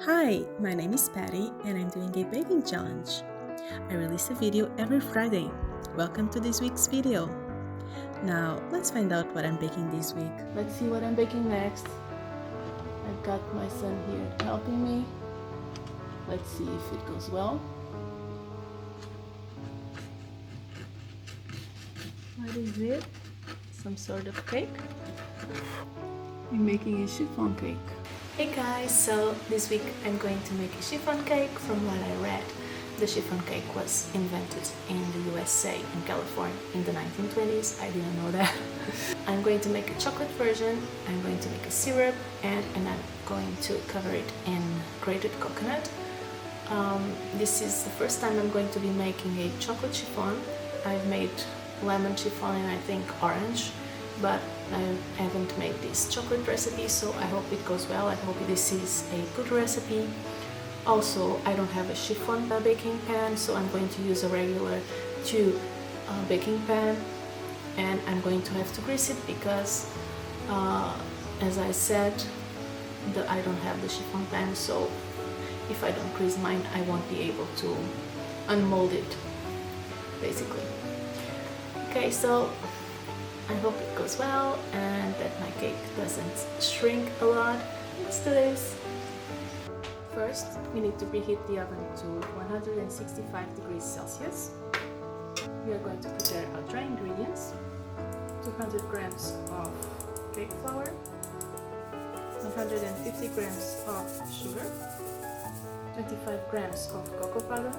Hi, my name is Patty and I'm doing a baking challenge. I release a video every Friday. Welcome to this week's video. Now, let's find out what I'm baking this week. Let's see what I'm baking next. I've got my son here helping me. Let's see if it goes well. What is it? Some sort of cake? I'm making a chiffon cake. Hey guys, so this week I'm going to make a chiffon cake. From what I read, the chiffon cake was invented in the USA, in California, in the 1920s. I didn't know that. I'm going to make a chocolate version, I'm going to make a syrup, and I'm going to cover it in grated coconut. This is the first time I'm going to be making a chocolate chiffon. I've made lemon chiffon and I think orange, but I haven't made this chocolate recipe, so I hope it goes well. I hope this is a good recipe. Also, I don't have a chiffon baking pan, so I'm going to use a regular tube baking pan, and I'm going to have to grease it because, as I said, I don't have the chiffon pan, so if I don't grease mine, I won't be able to unmold it, basically. Okay, so I hope it goes well and that my cake doesn't shrink a lot. Let's do this. First, we need to preheat the oven to 165 degrees Celsius. We are going to prepare our dry ingredients: 200 grams of cake flour, 150 grams of sugar, 25 grams of cocoa powder,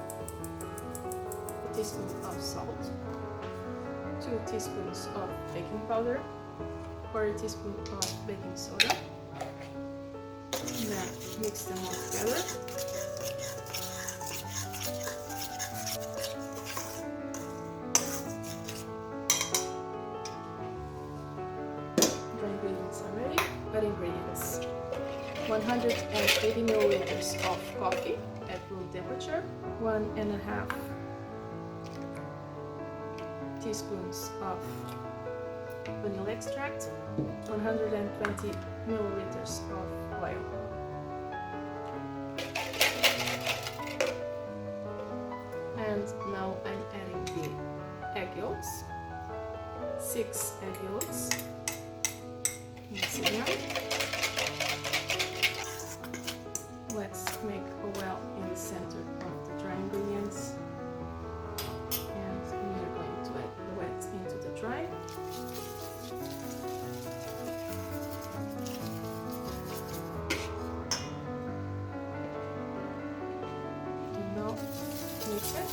a teaspoon of salt, 2 teaspoons of baking powder, or a teaspoon of baking soda. Then mix them all together. Dry ingredients are ready. Wet ingredients: 180 milliliters of coffee at room temperature, 1.5 teaspoons of vanilla extract, 120 milliliters of oil. And now I'm adding the egg yolks, 6 egg yolks, mix it down. Let's make a well in the center of the dry ingredients. And we are going to add the wet into the dry. And now mix it.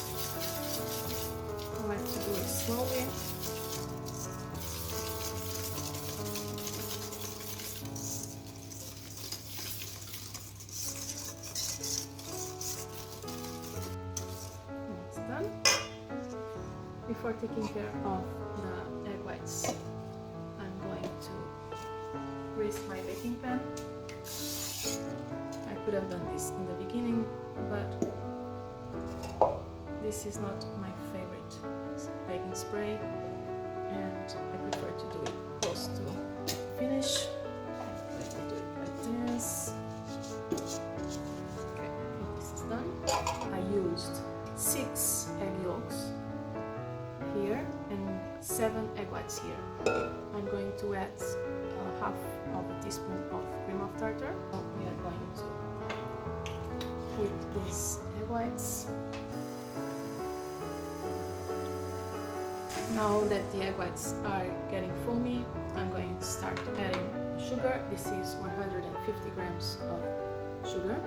I like to do it slowly. It's done. Before taking care of the egg whites, I'm going to grease my baking pan. I could have done this in the beginning, but this is not my favorite baking spray, and I prefer to do it close to finish. Let me do it like this. Okay, this is done. I used 6 egg yolks here and 7 egg whites here. I'm going to add half of a teaspoon of cream of tartar. So we are going to whip these egg whites. Now that the egg whites are getting foamy, I'm going to start adding sugar. This is 150 grams of sugar.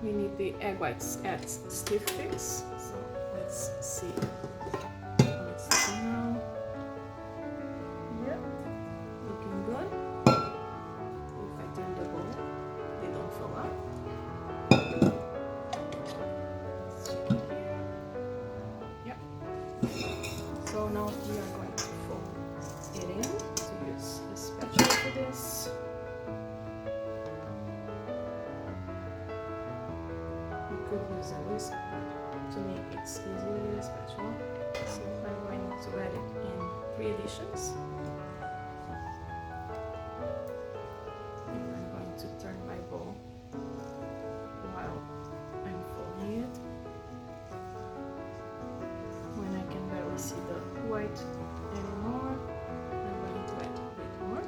We need the egg whites at stiff fix, so let's see how it's looking now. Yeah, looking good. If I turn the bowl, could use a whisk, but to me it's easy, spatula. So I'm going to add it in 3 additions. And I'm going to turn my bowl while I'm folding it. When I can barely see the white anymore, I'm going to add a bit more.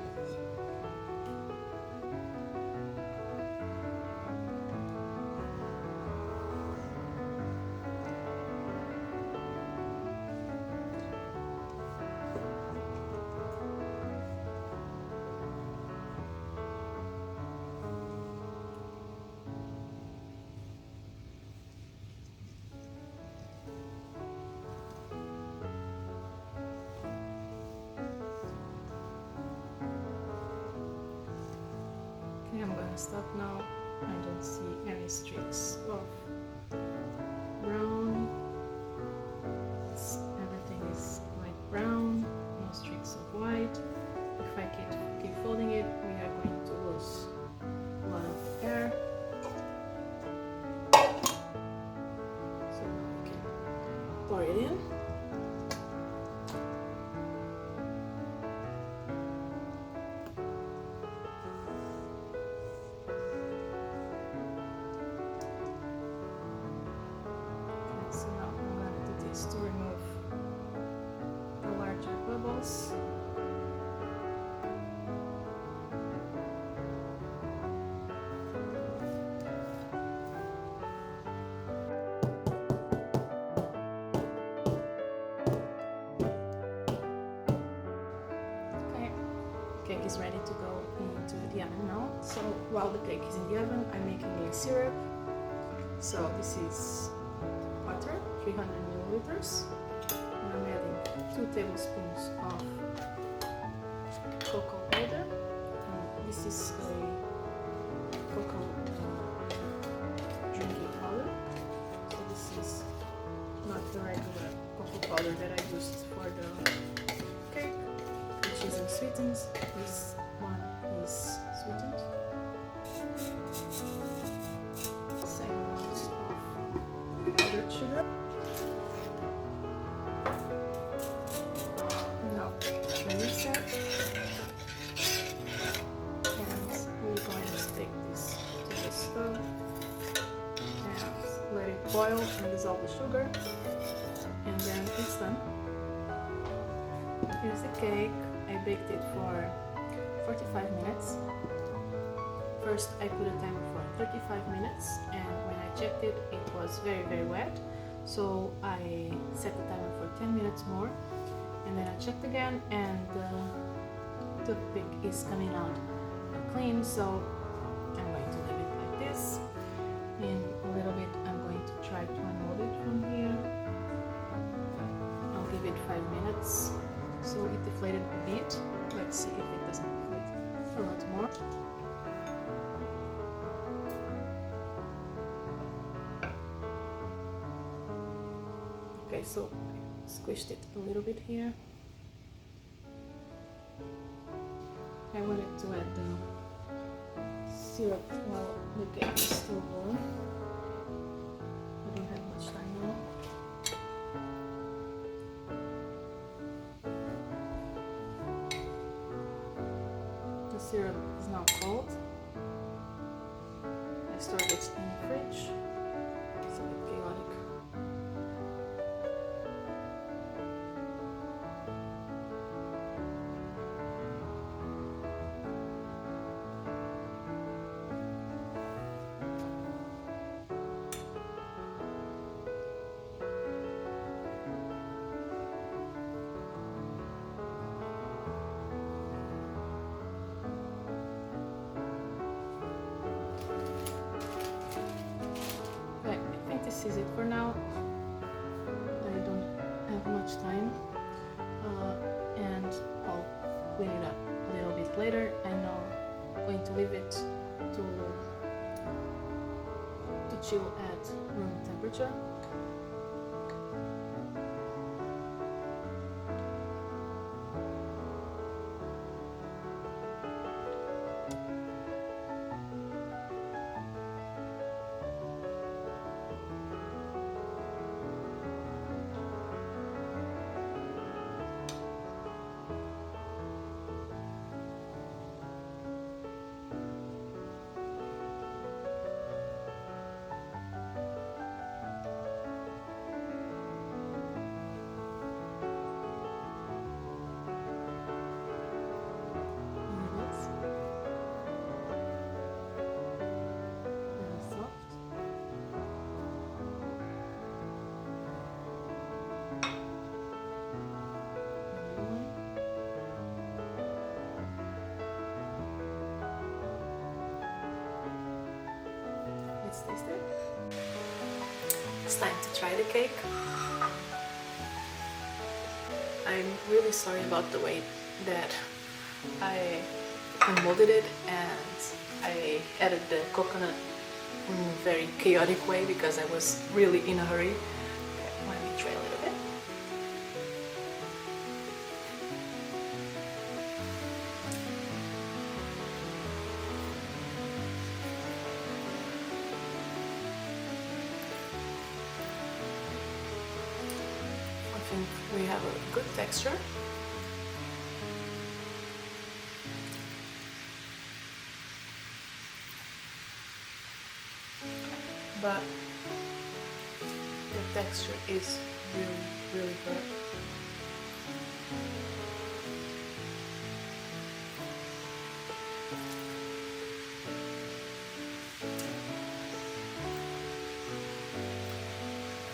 Okay, I'm gonna stop now. I don't see any streaks of brown. Everything is light brown, no streaks of white. If I keep folding it, we are going to lose a lot of air. So now we can pour it in. So now I'm going to do this to remove the larger bubbles. Okay, cake is ready to go into the oven now. So while the cake is in the oven, I'm making a syrup. So this is butter, 300 milliliters, and I'm adding 2 tablespoons of cocoa powder. And this is a cocoa drinking powder. So this is not the regular cocoa powder that I used for the cake, which is unsweetened. This one is sweetened. Same amount of powdered sugar. Now release that, and we're going to take this to the stove and let it boil and dissolve the sugar, and then it's done. Here's the cake. I baked it for 45 minutes. First I put a timer for 35 minutes, and when I checked it, it was very wet. So I set the timer for 10 minutes more, and then I checked again, and the toothpick is coming out clean. So I'm going to leave it like this. In a little bit I'm going to try to unload it from here. I'll give it 5 minutes. So it deflated a bit. Let's see if it doesn't deflate a lot more. Okay, so I squished it a little bit here. I wanted to add the syrup while the cake is still warm. I don't have much time now. The syrup is now cold. I stored it in the fridge. It's a bit chaotic. This is it for now. I don't have much time, and I'll clean it up a little bit later, and I'm going to leave it to chill at room temperature. it's time to try the cake. I'm really sorry about the way that I unmolded it and I added the coconut in a very chaotic way because I was really in a hurry. Let me try a little bit. I think we have a good texture. But the texture is really good.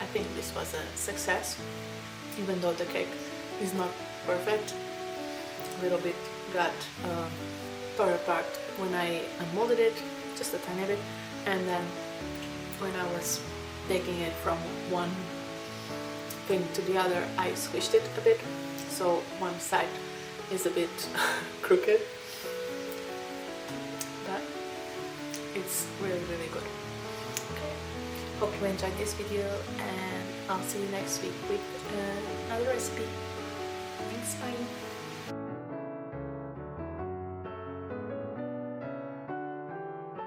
I think this was a success, even though the cake is not perfect. A little bit got torn apart when I unmolded it, just a tiny bit, and then when I was taking it from one thing to the other, I squished it a bit, so one side is a bit crooked, but it's really good. Okay. Hope you enjoyed this video, and I'll see you next week with another recipe. Thanks, bye!